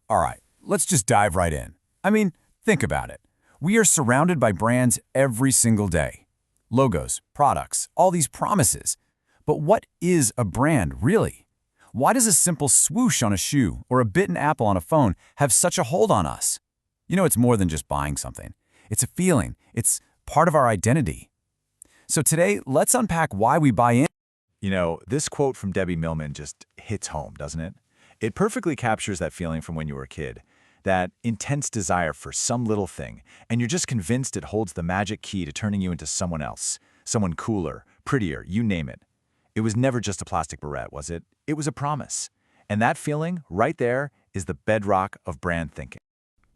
All right, let's just dive right in. I mean, think about it. We are surrounded by brands every single day. Logos, products, all these promises. But what is a brand, really? Why does a simple swoosh on a shoe or a bitten apple on a phone have such a hold on us? You know, it's more than just buying something. It's a feeling. It's part of our identity. So today, let's unpack why we buy in. You know, this quote from Debbie Millman just hits home, doesn't it? It perfectly captures that feeling from when you were a kid, that intense desire for some little thing, and you're just convinced it holds the magic key to turning you into someone else, someone cooler, prettier, you name it. It was never just a plastic barrette, was it? It was a promise. And that feeling, right there, is the bedrock of brand thinking.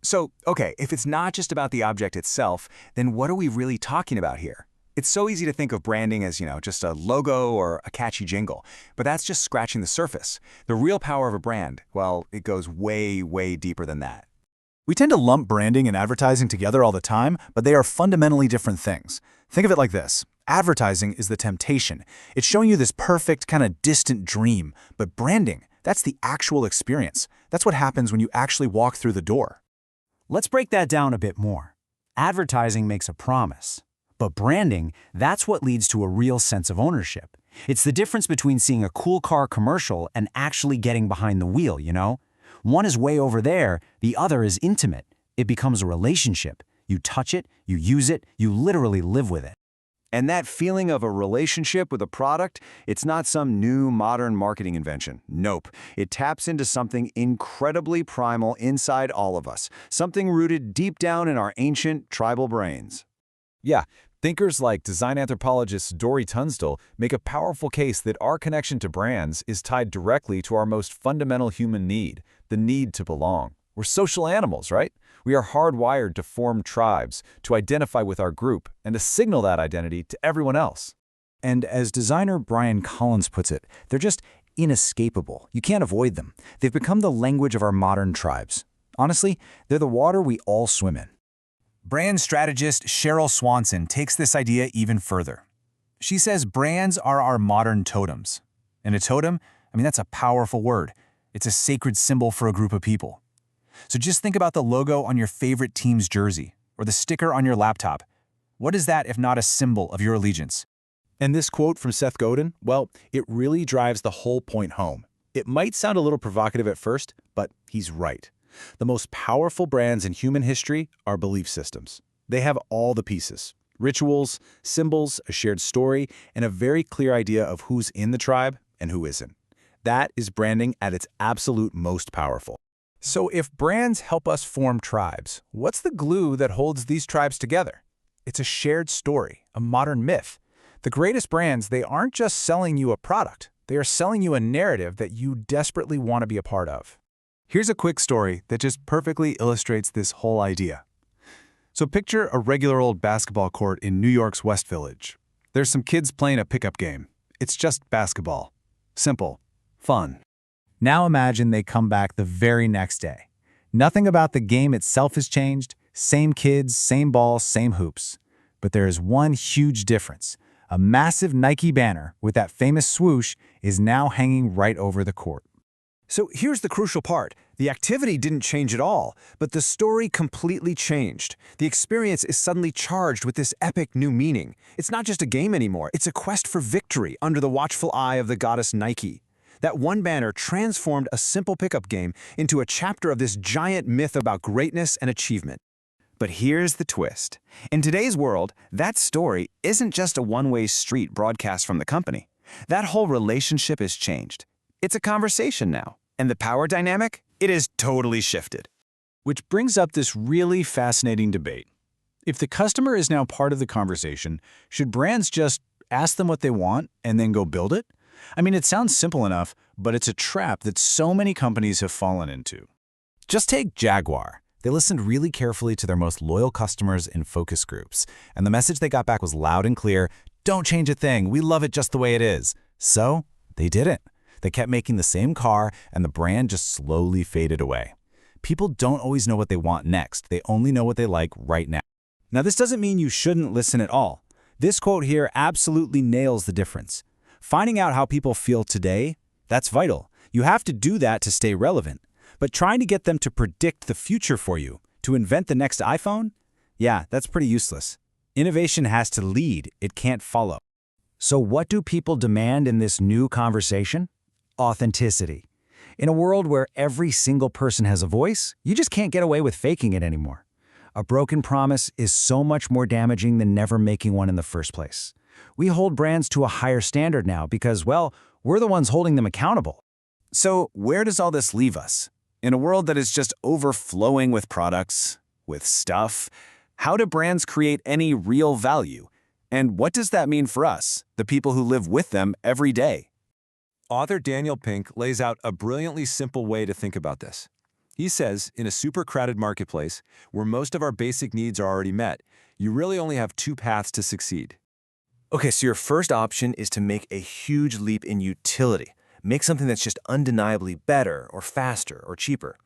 So, okay, if it's not just about the object itself, then what are we really talking about here? It's so easy to think of branding as, just a logo or a catchy jingle, but that's just scratching the surface. The real power of a brand, well, it goes way, way deeper than that. We tend to lump branding and advertising together all the time, but they are fundamentally different things. Think of it like this. Advertising is the temptation. It's showing you this perfect, kind of distant dream. But branding, that's the actual experience. That's what happens when you actually walk through the door. Let's break that down a bit more. Advertising makes a promise. But branding, that's what leads to a real sense of ownership. It's the difference between seeing a cool car commercial and actually getting behind the wheel, you know? One is way over there, the other is intimate. It becomes a relationship. You touch it, you use it, you literally live with it. And that feeling of a relationship with a product, it's not some new modern marketing invention. Nope. It taps into something incredibly primal inside all of us, something rooted deep down in our ancient tribal brains. Yeah, thinkers like design anthropologist Dory Tunstall make a powerful case that our connection to brands is tied directly to our most fundamental human need, the need to belong. We're social animals, right? We are hardwired to form tribes, to identify with our group, and to signal that identity to everyone else. And as designer Brian Collins puts it, they're just inescapable. You can't avoid them. They've become the language of our modern tribes. Honestly, they're the water we all swim in. Brand strategist Cheryl Swanson takes this idea even further. She says brands are our modern totems. And a totem, that's a powerful word. It's a sacred symbol for a group of people. So just think about the logo on your favorite team's jersey or the sticker on your laptop. What is that if not a symbol of your allegiance? And this quote from Seth Godin, well, it really drives the whole point home. It might sound a little provocative at first, but he's right. The most powerful brands in human history are belief systems. They have all the pieces: rituals, symbols, a shared story, and a very clear idea of who's in the tribe and who isn't. That is branding at its absolute most powerful. So if brands help us form tribes, what's the glue that holds these tribes together? It's a shared story, a modern myth. The greatest brands, they aren't just selling you a product. They are selling you a narrative that you desperately want to be a part of. Here's a quick story that just perfectly illustrates this whole idea. So picture a regular old basketball court in New York's West Village. There's some kids playing a pickup game. It's just basketball. Simple. Fun. Now imagine they come back the very next day. Nothing about the game itself has changed. Same kids, same ball, same hoops. But there is one huge difference. A massive Nike banner with that famous swoosh is now hanging right over the court. So here's the crucial part. The activity didn't change at all, but the story completely changed. The experience is suddenly charged with this epic new meaning. It's not just a game anymore. It's a quest for victory under the watchful eye of the goddess Nike. That one banner transformed a simple pickup game into a chapter of this giant myth about greatness and achievement. But here's the twist. In today's world, that story isn't just a one-way street broadcast from the company. That whole relationship has changed. It's a conversation now. And the power dynamic? It is totally shifted. Which brings up this really fascinating debate. If the customer is now part of the conversation, should brands just ask them what they want and then go build it? It sounds simple enough, but it's a trap that so many companies have fallen into. Just take Jaguar. They listened really carefully to their most loyal customers in focus groups, and the message they got back was loud and clear: don't change a thing, we love it just the way it is. So they didn't. They kept making the same car, and the brand just slowly faded away. People don't always know what they want next. They only know what they like right now. Now, this doesn't mean you shouldn't listen at all. This quote here absolutely nails the difference. Finding out how people feel today, that's vital. You have to do that to stay relevant. But trying to get them to predict the future for you, to invent the next iPhone? Yeah, that's pretty useless. Innovation has to lead, it can't follow. So what do people demand in this new conversation? Authenticity. In a world where every single person has a voice, you just can't get away with faking it anymore. A broken promise is so much more damaging than never making one in the first place. We hold brands to a higher standard now because, well, we're the ones holding them accountable. So where does all this leave us? In a world that is just overflowing with products, with stuff, how do brands create any real value? And what does that mean for us, the people who live with them every day? Author Daniel Pink lays out a brilliantly simple way to think about this. He says, in a super crowded marketplace, where most of our basic needs are already met, you really only have two paths to succeed. Okay, so your first option is to make a huge leap in utility. Make something that's just undeniably better or faster or cheaper.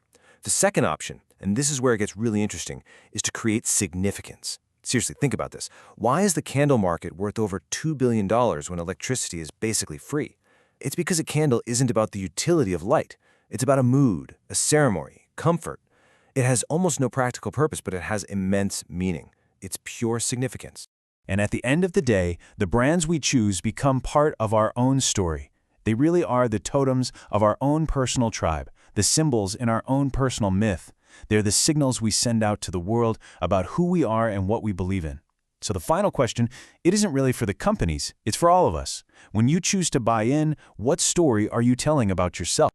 The second option, and this is where it gets really interesting, is to create significance. Seriously, think about this. Why is the candle market worth over $2 billion when electricity is basically free? It's because a candle isn't about the utility of light. It's about a mood, a ceremony, comfort. It has almost no practical purpose, but it has immense meaning. It's pure significance. And at the end of the day, the brands we choose become part of our own story. They really are the totems of our own personal tribe, the symbols in our own personal myth. They're the signals we send out to the world about who we are and what we believe in. So the final question, it isn't really for the companies, it's for all of us. When you choose to buy in, what story are you telling about yourself?